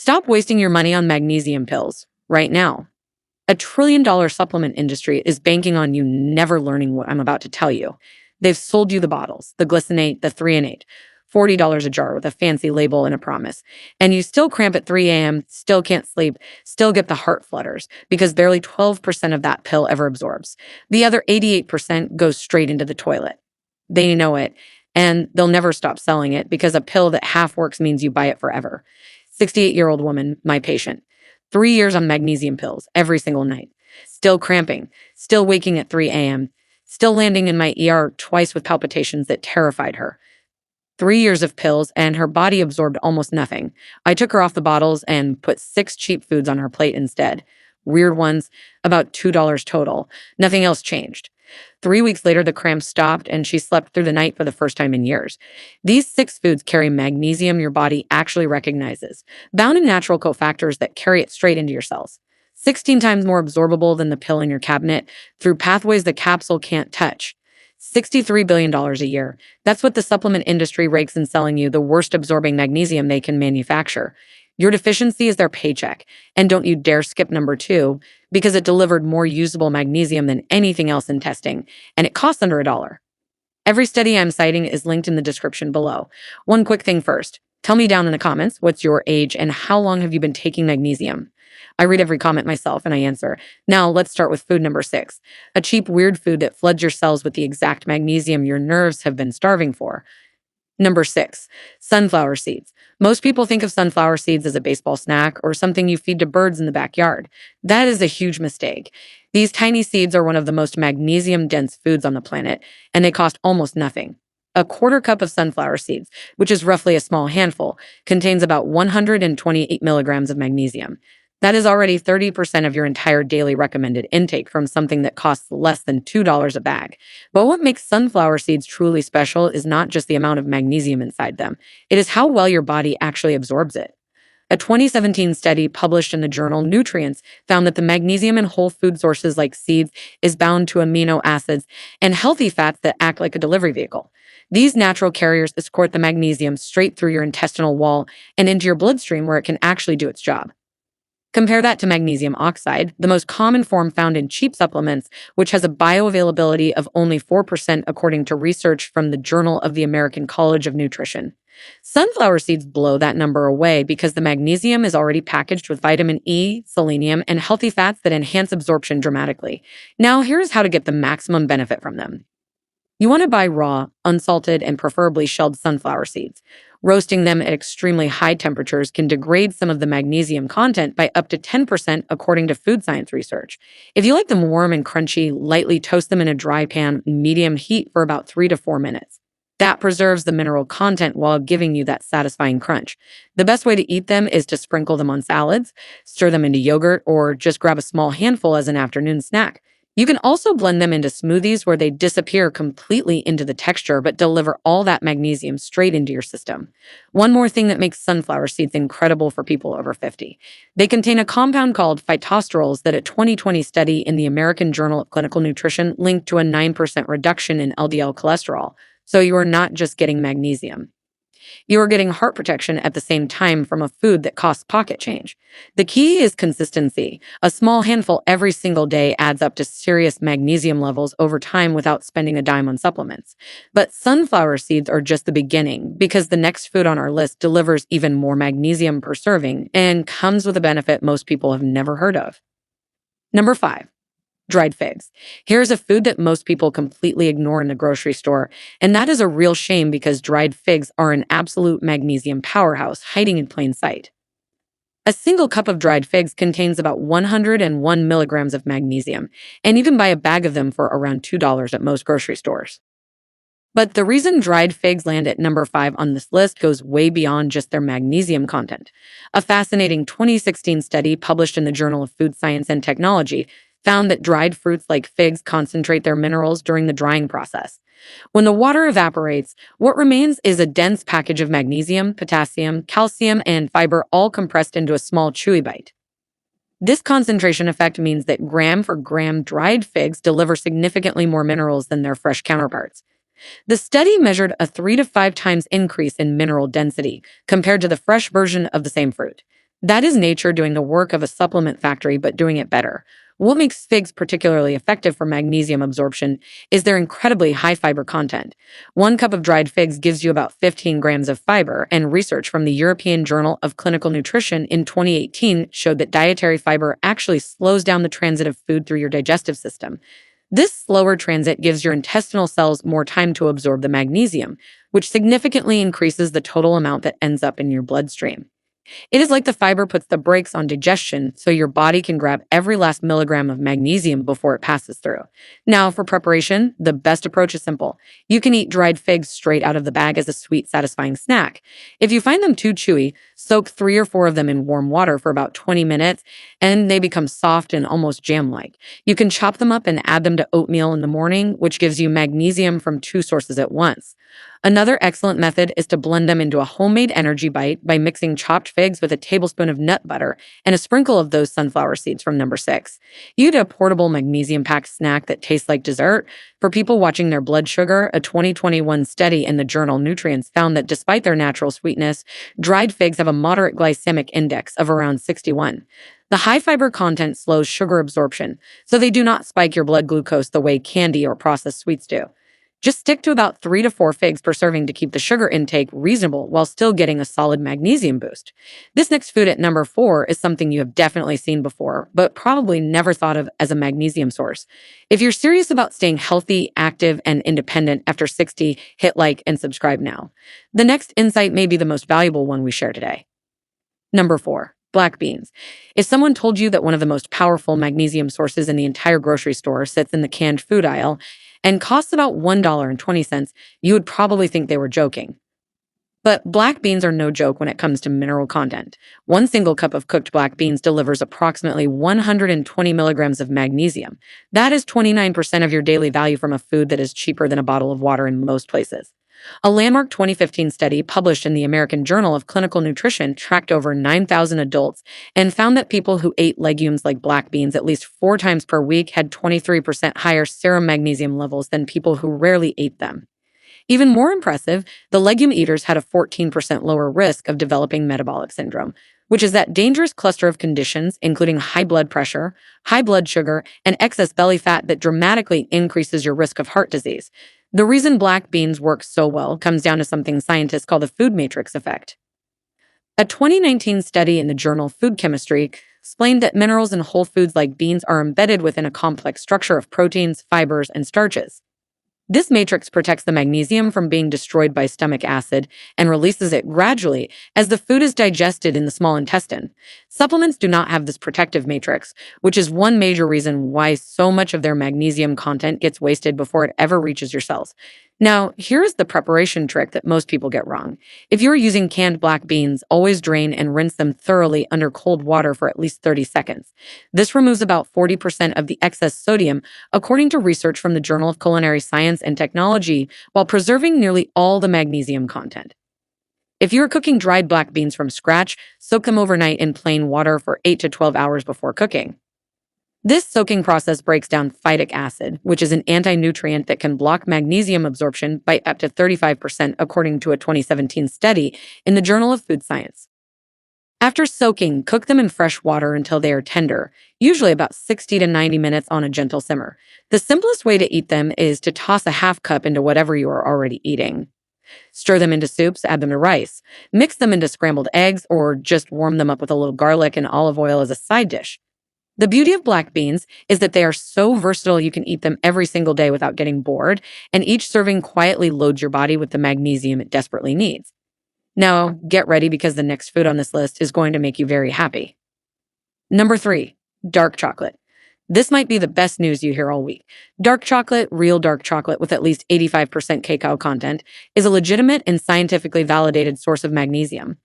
Stop wasting your money on magnesium pills right now. A $1 trillion supplement industry is banking on you never learning what I'm about to tell you. They've sold you the bottles, the glycinate, the 3 and 8, $40 a jar with a fancy label and a promise. And you still cramp at 3 a.m., still can't sleep, still get the heart flutters because barely 12% of that pill ever absorbs. The other 88% goes straight into the toilet. They know it, and they'll never stop selling it because a pill that half works means you buy it forever. 68-year-old woman, my patient. 3 years on magnesium pills every single night. Still cramping, still waking at 3 a.m., still landing in my ER twice with palpitations that terrified her. 3 years of pills and her body absorbed almost nothing. I took her off the bottles and put 6 cheap foods on her plate instead. Weird ones, about $2 total. Nothing else changed. 3 weeks later, the cramps stopped and she slept through the night for the first time in years. These 6 foods carry magnesium your body actually recognizes, bound in natural cofactors that carry it straight into your cells. 16 times more absorbable than the pill in your cabinet through pathways the capsule can't touch. $63 billion a year. That's what the supplement industry rakes in selling you the worst absorbing magnesium they can manufacture. Your deficiency is their paycheck. And don't you dare skip number 2, because it delivered more usable magnesium than anything else in testing, and it costs under $1. Every study I'm citing is linked in the description below. One quick thing first. Tell me down in the comments what's your age and how long have you been taking magnesium? I read every comment myself and I answer. Now let's start with food number 6. A cheap, weird food that floods your cells with the exact magnesium your nerves have been starving for. Number 6, sunflower seeds. Most people think of sunflower seeds as a baseball snack or something you feed to birds in the backyard. That is a huge mistake. These tiny seeds are one of the most magnesium-dense foods on the planet, and they cost almost nothing. A quarter cup of sunflower seeds, which is roughly a small handful, contains about 128 milligrams of magnesium. That is already 30% of your entire daily recommended intake from something that costs less than $2 a bag. But what makes sunflower seeds truly special is not just the amount of magnesium inside them. It is how well your body actually absorbs it. A 2017 study published in the journal Nutrients found that the magnesium in whole food sources like seeds is bound to amino acids and healthy fats that act like a delivery vehicle. These natural carriers escort the magnesium straight through your intestinal wall and into your bloodstream where it can actually do its job. Compare that to magnesium oxide, the most common form found in cheap supplements, which has a bioavailability of only 4% according to research from the Journal of the American College of Nutrition. Sunflower seeds blow that number away because the magnesium is already packaged with vitamin E, selenium, and healthy fats that enhance absorption dramatically. Now, here's how to get the maximum benefit from them. You want to buy raw, unsalted, and preferably shelled sunflower seeds. Roasting them at extremely high temperatures can degrade some of the magnesium content by up to 10% according to food science research. If you like them warm and crunchy, lightly toast them in a dry pan, medium heat for about 3 to 4 minutes. That preserves the mineral content while giving you that satisfying crunch. The best way to eat them is to sprinkle them on salads, stir them into yogurt, or just grab a small handful as an afternoon snack. You can also blend them into smoothies where they disappear completely into the texture but deliver all that magnesium straight into your system. One more thing that makes sunflower seeds incredible for people over 50. They contain a compound called phytosterols that a 2020 study in the American Journal of Clinical Nutrition linked to a 9% reduction in LDL cholesterol. So you are not just getting magnesium. You are getting heart protection at the same time from a food that costs pocket change. The key is consistency. A small handful every single day adds up to serious magnesium levels over time without spending a dime on supplements. But sunflower seeds are just the beginning because the next food on our list delivers even more magnesium per serving and comes with a benefit most people have never heard of. Number 5. Dried figs. Here's a food that most people completely ignore in the grocery store, and that is a real shame because dried figs are an absolute magnesium powerhouse hiding in plain sight. A single cup of dried figs contains about 101 milligrams of magnesium, and you can buy a bag of them for around $2 at most grocery stores. But the reason dried figs land at number 5 on this list goes way beyond just their magnesium content. A fascinating 2016 study published in the Journal of Food Science and Technology found that dried fruits like figs concentrate their minerals during the drying process. When the water evaporates, what remains is a dense package of magnesium, potassium, calcium, and fiber all compressed into a small chewy bite. This concentration effect means that gram for gram dried figs deliver significantly more minerals than their fresh counterparts. The study measured a 3 to 5 times increase in mineral density compared to the fresh version of the same fruit. That is nature doing the work of a supplement factory, but doing it better. What makes figs particularly effective for magnesium absorption is their incredibly high fiber content. 1 cup of dried figs gives you about 15 grams of fiber, and research from the European Journal of Clinical Nutrition in 2018 showed that dietary fiber actually slows down the transit of food through your digestive system. This slower transit gives your intestinal cells more time to absorb the magnesium, which significantly increases the total amount that ends up in your bloodstream. It is like the fiber puts the brakes on digestion so your body can grab every last milligram of magnesium before it passes through. Now, for preparation, the best approach is simple. You can eat dried figs straight out of the bag as a sweet, satisfying snack. If you find them too chewy, soak 3 or 4 of them in warm water for about 20 minutes, and they become soft and almost jam-like. You can chop them up and add them to oatmeal in the morning, which gives you magnesium from 2 sources at once. Another excellent method is to blend them into a homemade energy bite by mixing chopped figs with a tablespoon of nut butter and a sprinkle of those sunflower seeds from number 6. You get a portable magnesium-packed snack that tastes like dessert. For people watching their blood sugar, a 2021 study in the journal Nutrients found that despite their natural sweetness, dried figs have a moderate glycemic index of around 61. The high fiber content slows sugar absorption, so they do not spike your blood glucose the way candy or processed sweets do. Just stick to about 3 to 4 figs per serving to keep the sugar intake reasonable while still getting a solid magnesium boost. This next food at number 4 is something you have definitely seen before, but probably never thought of as a magnesium source. If you're serious about staying healthy, active, and independent after 60, hit like and subscribe now. The next insight may be the most valuable one we share today. Number 4. Black beans. If someone told you that one of the most powerful magnesium sources in the entire grocery store sits in the canned food aisle and costs about $1.20, you would probably think they were joking. But black beans are no joke when it comes to mineral content. 1 single cup of cooked black beans delivers approximately 120 milligrams of magnesium. That is 29% of your daily value from a food that is cheaper than a bottle of water in most places. A landmark 2015 study published in the American Journal of Clinical Nutrition tracked over 9,000 adults and found that people who ate legumes like black beans at least 4 times per week had 23% higher serum magnesium levels than people who rarely ate them. Even more impressive, the legume eaters had a 14% lower risk of developing metabolic syndrome, which is that dangerous cluster of conditions, including high blood pressure, high blood sugar, and excess belly fat that dramatically increases your risk of heart disease. The reason black beans work so well comes down to something scientists call the food matrix effect. A 2019 study in the journal Food Chemistry explained that minerals in whole foods like beans are embedded within a complex structure of proteins, fibers, and starches. This matrix protects the magnesium from being destroyed by stomach acid and releases it gradually as the food is digested in the small intestine. Supplements do not have this protective matrix, which is one major reason why so much of their magnesium content gets wasted before it ever reaches your cells. Now, here's the preparation trick that most people get wrong. If you're using canned black beans, always drain and rinse them thoroughly under cold water for at least 30 seconds. This removes about 40% of the excess sodium, according to research from the Journal of Culinary Science and Technology, while preserving nearly all the magnesium content. If you're cooking dried black beans from scratch, soak them overnight in plain water for 8 to 12 hours before cooking. This soaking process breaks down phytic acid, which is an anti-nutrient that can block magnesium absorption by up to 35%, according to a 2017 study in the Journal of Food Science. After soaking, cook them in fresh water until they are tender, usually about 60 to 90 minutes on a gentle simmer. The simplest way to eat them is to toss a half cup into whatever you are already eating. Stir them into soups, add them to rice. Mix them into scrambled eggs, or just warm them up with a little garlic and olive oil as a side dish. The beauty of black beans is that they are so versatile you can eat them every single day without getting bored, and each serving quietly loads your body with the magnesium it desperately needs. Now, get ready because the next food on this list is going to make you very happy. Number 3, dark chocolate. This might be the best news you hear all week. Dark chocolate, real dark chocolate with at least 85% cacao content, is a legitimate and scientifically validated source of magnesium.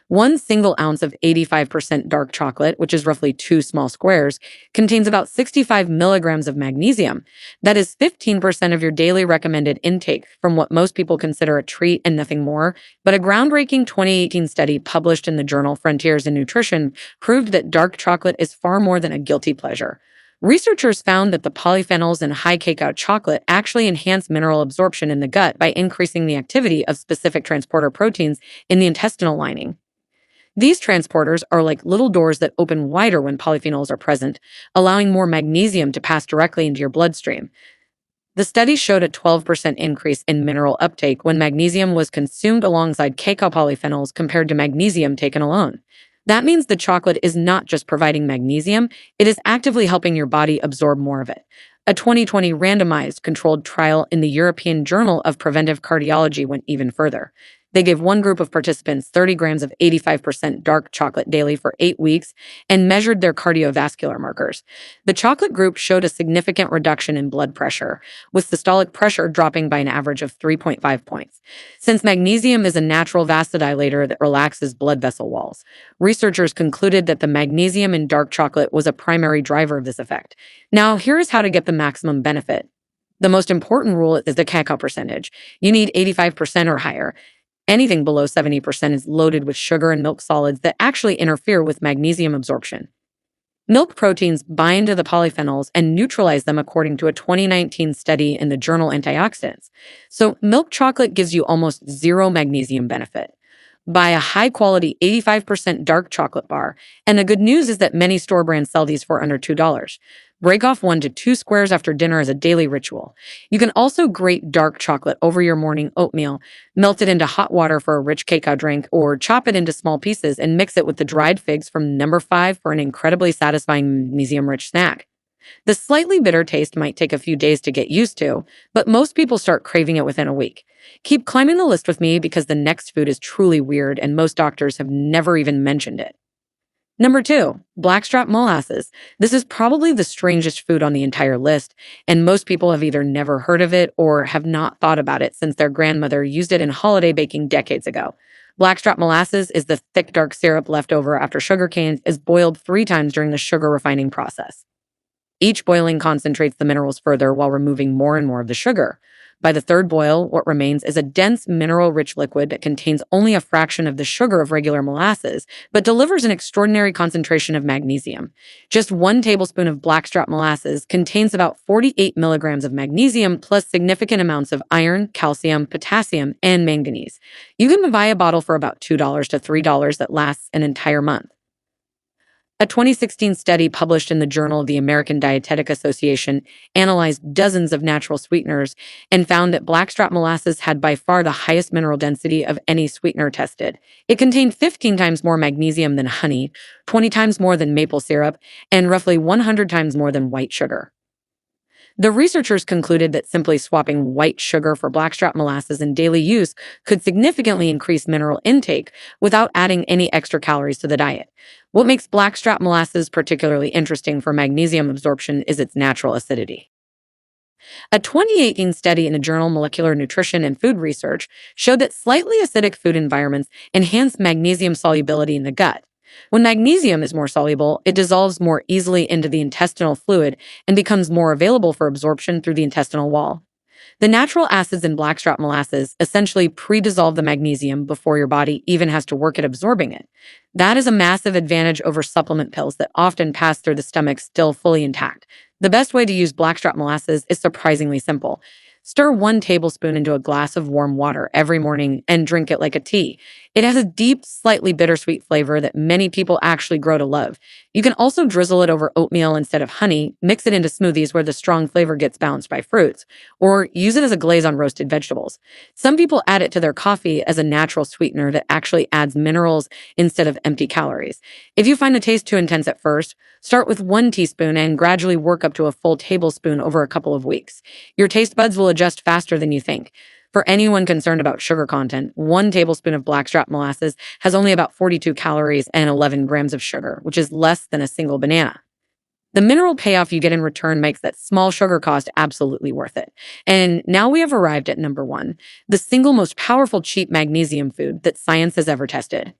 1 single ounce of 85% dark chocolate, which is roughly 2 small squares, contains about 65 milligrams of magnesium. That is 15% of your daily recommended intake from what most people consider a treat and nothing more. But a groundbreaking 2018 study published in the journal Frontiers in Nutrition proved that dark chocolate is far more than a guilty pleasure. Researchers found that the polyphenols in high cacao chocolate actually enhance mineral absorption in the gut by increasing the activity of specific transporter proteins in the intestinal lining. These transporters are like little doors that open wider when polyphenols are present, allowing more magnesium to pass directly into your bloodstream. The study showed a 12% increase in mineral uptake when magnesium was consumed alongside cacao polyphenols compared to magnesium taken alone. That means the chocolate is not just providing magnesium, it is actively helping your body absorb more of it. A 2020 randomized controlled trial in the European Journal of Preventive Cardiology went even further. They gave one group of participants 30 grams of 85% dark chocolate daily for 8 weeks and measured their cardiovascular markers. The chocolate group showed a significant reduction in blood pressure, with systolic pressure dropping by an average of 3.5 points. Since magnesium is a natural vasodilator that relaxes blood vessel walls, researchers concluded that the magnesium in dark chocolate was a primary driver of this effect. Now, here is how to get the maximum benefit. The most important rule is the cacao percentage. You need 85% or higher. Anything below 70% is loaded with sugar and milk solids that actually interfere with magnesium absorption. Milk proteins bind to the polyphenols and neutralize them according to a 2019 study in the journal Antioxidants. So milk chocolate gives you almost zero magnesium benefit. Buy a high-quality 85% dark chocolate bar, and the good news is that many store brands sell these for under $2. Break off 1 to 2 squares after dinner as a daily ritual. You can also grate dark chocolate over your morning oatmeal, melt it into hot water for a rich cacao drink, or chop it into small pieces and mix it with the dried figs from number 5 for an incredibly satisfying magnesium-rich snack. The slightly bitter taste might take a few days to get used to, but most people start craving it within a week. Keep climbing the list with me because the next food is truly weird and most doctors have never even mentioned it. Number 2, blackstrap molasses. This is probably the strangest food on the entire list, and most people have either never heard of it or have not thought about it since their grandmother used it in holiday baking decades ago. Blackstrap molasses is the thick, dark syrup left over after sugarcane is boiled 3 times during the sugar refining process. Each boiling concentrates the minerals further while removing more and more of the sugar. By the third boil, what remains is a dense, mineral-rich liquid that contains only a fraction of the sugar of regular molasses, but delivers an extraordinary concentration of magnesium. Just 1 tablespoon of blackstrap molasses contains about 48 milligrams of magnesium plus significant amounts of iron, calcium, potassium, and manganese. You can buy a bottle for about $2 to $3 that lasts an entire month. A 2016 study published in the Journal of the American Dietetic Association analyzed dozens of natural sweeteners and found that blackstrap molasses had by far the highest mineral density of any sweetener tested. It contained 15 times more magnesium than honey, 20 times more than maple syrup, and roughly 100 times more than white sugar. The researchers concluded that simply swapping white sugar for blackstrap molasses in daily use could significantly increase mineral intake without adding any extra calories to the diet. What makes blackstrap molasses particularly interesting for magnesium absorption is its natural acidity. A 2018 study in the journal Molecular Nutrition and Food Research showed that slightly acidic food environments enhance magnesium solubility in the gut. When magnesium is more soluble, it dissolves more easily into the intestinal fluid and becomes more available for absorption through the intestinal wall. The natural acids in blackstrap molasses essentially pre-dissolve the magnesium before your body even has to work at absorbing it. That is a massive advantage over supplement pills that often pass through the stomach still fully intact. The best way to use blackstrap molasses is surprisingly simple. Stir 1 tablespoon into a glass of warm water every morning and drink it like a tea. It has a deep, slightly bittersweet flavor that many people actually grow to love. You can also drizzle it over oatmeal instead of honey, mix it into smoothies where the strong flavor gets balanced by fruits, or use it as a glaze on roasted vegetables. Some people add it to their coffee as a natural sweetener that actually adds minerals instead of empty calories. If you find the taste too intense at first, start with 1 teaspoon and gradually work up to a full tablespoon over a couple of weeks. Your taste buds will adjust faster than you think. For anyone concerned about sugar content, 1 tablespoon of blackstrap molasses has only about 42 calories and 11 grams of sugar, which is less than a single banana. The mineral payoff you get in return makes that small sugar cost absolutely worth it. And now we have arrived at number 1, the single most powerful cheap magnesium food that science has ever tested.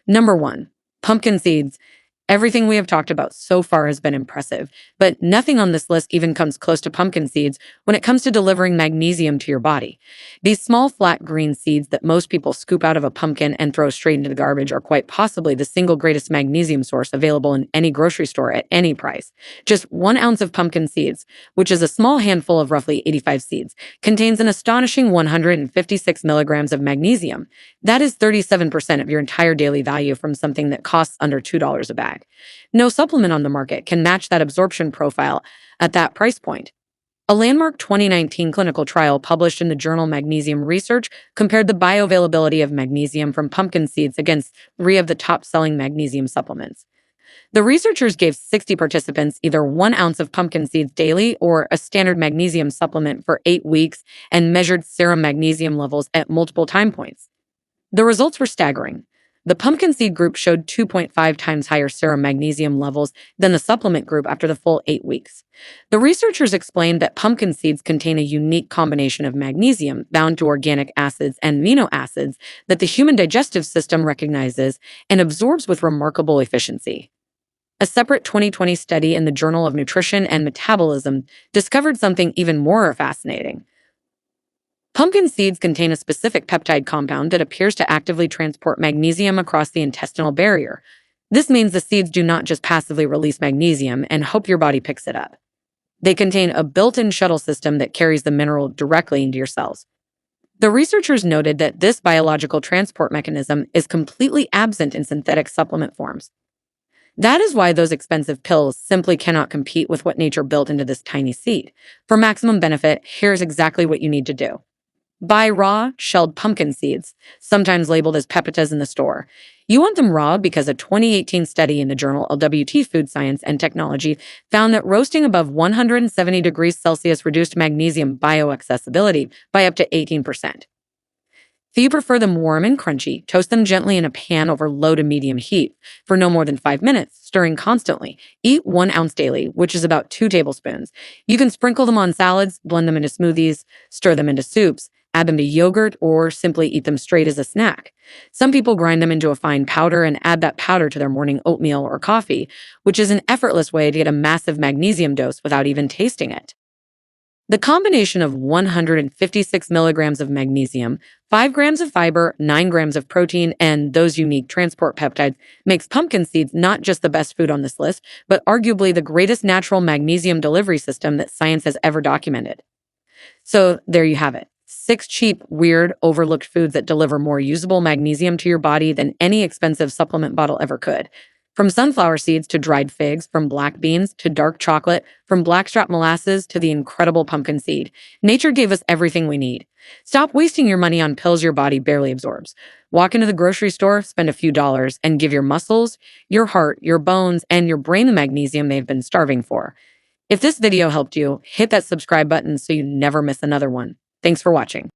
Number 1, pumpkin seeds. Everything we have talked about so far has been impressive, but nothing on this list even comes close to pumpkin seeds when it comes to delivering magnesium to your body. These small, flat green seeds that most people scoop out of a pumpkin and throw straight into the garbage are quite possibly the single greatest magnesium source available in any grocery store at any price. Just 1 ounce of pumpkin seeds, which is a small handful of roughly 85 seeds, contains an astonishing 156 milligrams of magnesium. That is 37% of your entire daily value from something that costs under $2 a bag. No supplement on the market can match that absorption profile at that price point. A landmark 2019 clinical trial published in the journal Magnesium Research compared the bioavailability of magnesium from pumpkin seeds against 3 of the top-selling magnesium supplements. The researchers gave 60 participants either 1 ounce of pumpkin seeds daily or a standard magnesium supplement for 8 weeks and measured serum magnesium levels at multiple time points. The results were staggering. The pumpkin seed group showed 2.5 times higher serum magnesium levels than the supplement group after the full 8 weeks. The researchers explained that pumpkin seeds contain a unique combination of magnesium bound to organic acids and amino acids that the human digestive system recognizes and absorbs with remarkable efficiency. A separate 2020 study in the Journal of Nutrition and Metabolism discovered something even more fascinating. Pumpkin seeds contain a specific peptide compound that appears to actively transport magnesium across the intestinal barrier. This means the seeds do not just passively release magnesium and hope your body picks it up. They contain a built-in shuttle system that carries the mineral directly into your cells. The researchers noted that this biological transport mechanism is completely absent in synthetic supplement forms. That is why those expensive pills simply cannot compete with what nature built into this tiny seed. For maximum benefit, here's exactly what you need to do. Buy raw, shelled pumpkin seeds, sometimes labeled as pepitas in the store. You want them raw because a 2018 study in the journal LWT Food Science and Technology found that roasting above 170 degrees Celsius reduced magnesium bioaccessibility by up to 18%. If you prefer them warm and crunchy, toast them gently in a pan over low to medium heat for no more than 5 minutes, stirring constantly. Eat 1 ounce daily, which is about 2 tablespoons. You can sprinkle them on salads, blend them into smoothies, stir them into soups, add them to yogurt, or simply eat them straight as a snack. Some people grind them into a fine powder and add that powder to their morning oatmeal or coffee, which is an effortless way to get a massive magnesium dose without even tasting it. The combination of 156 milligrams of magnesium, 5 grams of fiber, 9 grams of protein, and those unique transport peptides makes pumpkin seeds not just the best food on this list, but arguably the greatest natural magnesium delivery system that science has ever documented. So there you have it. 6 cheap, weird, overlooked foods that deliver more usable magnesium to your body than any expensive supplement bottle ever could. From sunflower seeds to dried figs, from black beans to dark chocolate, from blackstrap molasses to the incredible pumpkin seed, nature gave us everything we need. Stop wasting your money on pills your body barely absorbs. Walk into the grocery store, spend a few dollars, and give your muscles, your heart, your bones, and your brain the magnesium they've been starving for. If this video helped you, hit that subscribe button so you never miss another one. Thanks for watching.